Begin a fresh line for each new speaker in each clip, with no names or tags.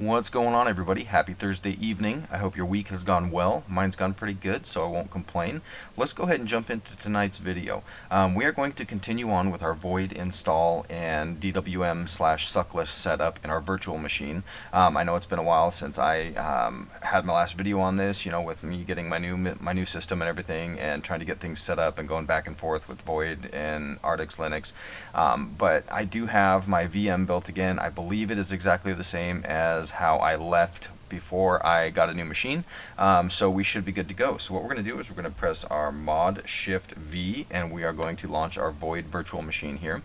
What's going on, everybody? Happy Thursday evening. I hope your week has gone well. Mine's gone pretty good, so I won't complain. Let's go ahead and jump into tonight's video. We are going to continue on with our void install and DWM/sucklist setup in our virtual machine. I know it's been a while since I had my last video on this, with me getting my new system and everything and trying to get things set up and going back and forth with void and Artix Linux. But I do have my VM built again. I believe it is exactly the same as how I left before I got a new machine, so we should be good to go. So what we're going to do is we're going to press our Mod Shift V and we are going to launch our void virtual machine here.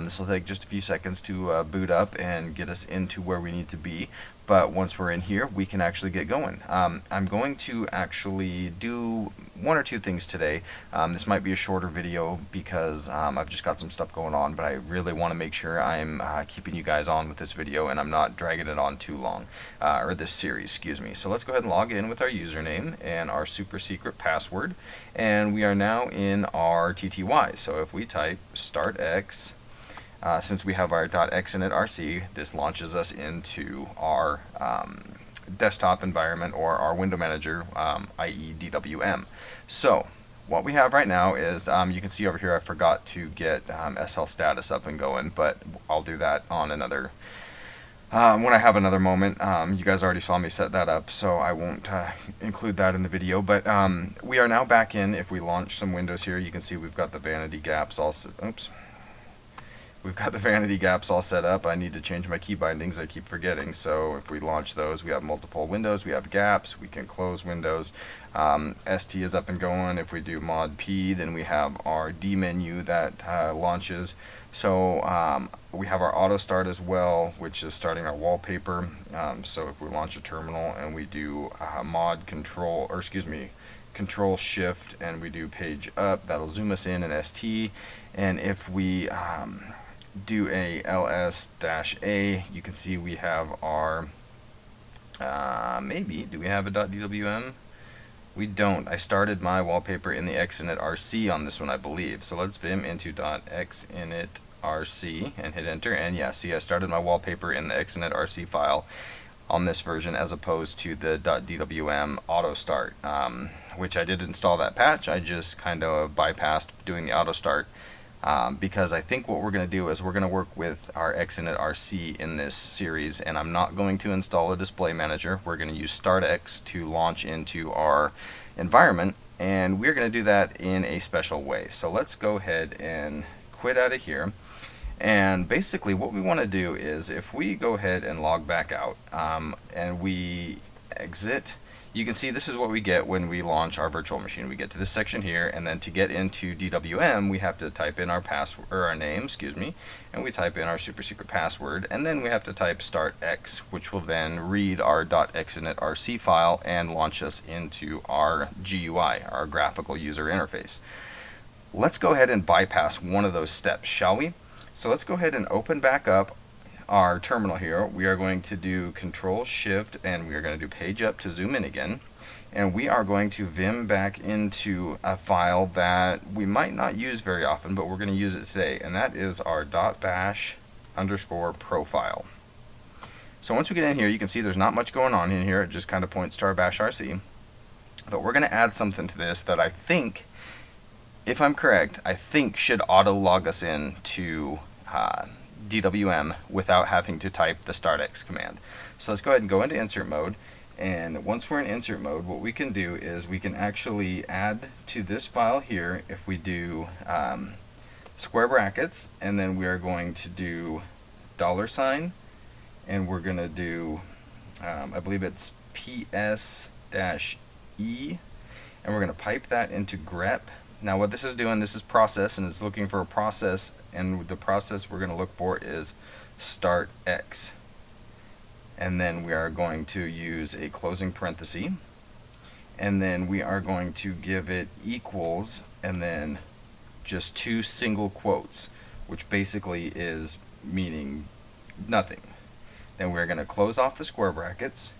This will take just a few seconds to boot up and get us into where we need to be, but once we're in here we can actually get going. I'm going to actually do one or two things today. This might be a shorter video because I've just got some stuff going on, but I really want to make sure I'm keeping you guys on with this video and I'm not dragging it on too long, or this series, excuse me. So let's go ahead and log in with our username and our super secret password, and we are now in our TTY. So if we type startx, since we have our .xinitrc, this launches us into our desktop environment or our window manager, i.e. DWM. So what we have right now is, you can see over here I forgot to get SL status up and going, but I'll do that on another when I have another moment. You guys already saw me set that up, so I won't include that in the video, but we are now back in. If we launch some windows here, you can see we've got the vanity gaps all We've got the vanity gaps all set up. I need to change my key bindings, I keep forgetting. So if we launch those, we have multiple windows, we have gaps, we can close windows. ST is up and going. If we do mod P, then we have our D menu that launches. So we have our auto start as well, which is starting our wallpaper. So if we launch a terminal and we do mod control, or excuse me, control shift, and we do page up, that'll zoom us in ST. And if we do a ls-a, you can see we have our do we have a .dwm? We don't. I started my wallpaper in the xinitrc on this one, I believe. So let's vim into .xinitrc and hit enter, and yeah, see, I started my wallpaper in the xinitrc file on this version as opposed to the .dwm auto start, which I did install that patch. I just kind of bypassed doing the auto start. Because I think what we're going to do is we're going to work with our xinitrc in this series, and I'm not going to install a display manager. We're going to use startx to launch into our environment, and we're going to do that in a special way. So let's go ahead and quit out of here. And basically what we want to do is, if we go ahead and log back out and we exit, you can see this is what we get when we launch our virtual machine. We get to this section here, and then to get into DWM, we have to type in our password, or our name, excuse me, and we type in our super secret password, and then we have to type startx, which will then read our .xinitrc file and launch us into our GUI, our graphical user interface. Let's go ahead and bypass one of those steps, shall we? So let's go ahead and open back up our terminal here. We are going to do control shift and we are going to do page up to zoom in again, and we are going to vim back into a file that we might not use very often, but we're going to use it today, and that is our .bash_profile. So once we get in here, you can see there's not much going on in here. It just kind of points to our bash rc, but we're going to add something to this that I think, if I'm correct, I think should auto log us in to DWM without having to type the startx command. So let's go ahead and go into insert mode, and once we're in insert mode, what we can do is we can actually add to this file here. If we do square brackets, and then we are going to do $, and we're going to do I believe it's ps-e, and we're going to pipe that into grep. Now what this is doing, this is process, and it's looking for a process, and the process we're going to look for is startx. And then we are going to use a closing parenthesis, and then we are going to give it equals, and then just two single quotes, which basically is meaning nothing. Then we're going to close off the square brackets,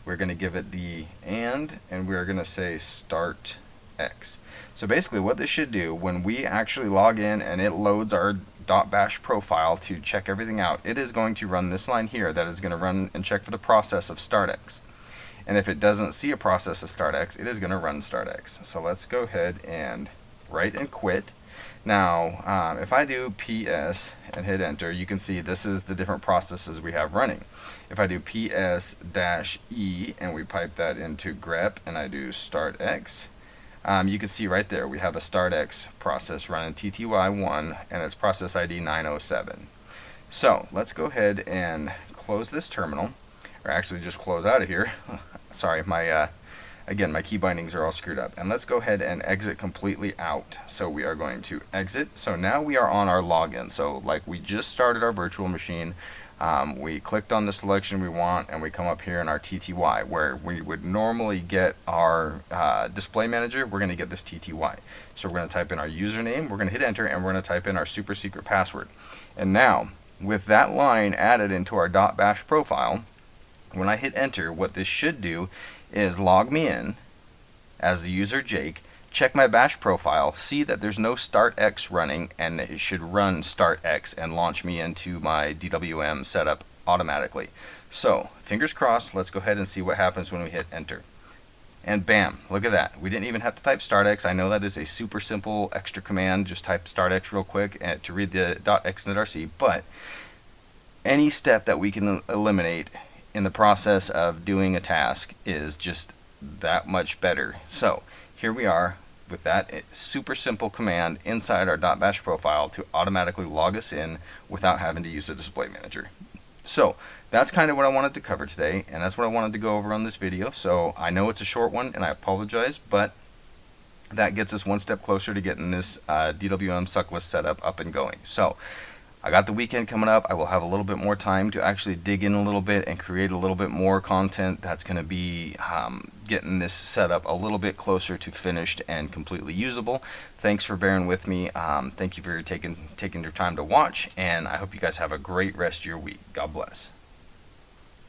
we're going to give it the and we're going to say start X. So basically what this should do, when we actually log in and it loads our .bash profile to check everything out, it is going to run this line here that is going to run and check for the process of startx. And if it doesn't see a process of startx, it is going to run startx. So let's go ahead and write and quit. Now, if I do ps and hit enter, you can see this is the different processes we have running. If I do ps-e and we pipe that into grep and I do startx, you can see right there we have a startx process running TTY1 and its process ID 907. So let's go ahead and close this terminal, or actually just close out of here. Sorry, again, my key bindings are all screwed up. And let's go ahead and exit completely out. So we are going to exit. So now we are on our login. So like we just started our virtual machine. We clicked on the selection we want, and we come up here in our TTY, where we would normally get our display manager. We're going to get this TTY. So we're going to type in our username, we're going to hit enter, and we're going to type in our super secret password. And now, with that line added into our .bash profile, when I hit enter, what this should do is log me in as the user Jake, check my bash profile, see that there's no startx running, and it should run startx and launch me into my DWM setup automatically. So fingers crossed, let's go ahead and see what happens when we hit enter. And bam, look at that. We didn't even have to type startx. I know that is a super simple extra command. Just type startx real quick and to read the .xnetRC, but any step that we can eliminate in the process of doing a task is just that much better. So here we are with that super simple command inside our .bash profile to automatically log us in without having to use a display manager. So that's kind of what I wanted to cover today, and that's what I wanted to go over on this video. So I know it's a short one and I apologize, but that gets us one step closer to getting this DWM suckless setup up and going. So I got the weekend coming up. I will have a little bit more time to actually dig in a little bit and create a little bit more content that's going to be getting this set up a little bit closer to finished and completely usable. Thanks for bearing with me. Thank you for taking your time to watch, and I hope you guys have a great rest of your week. God bless.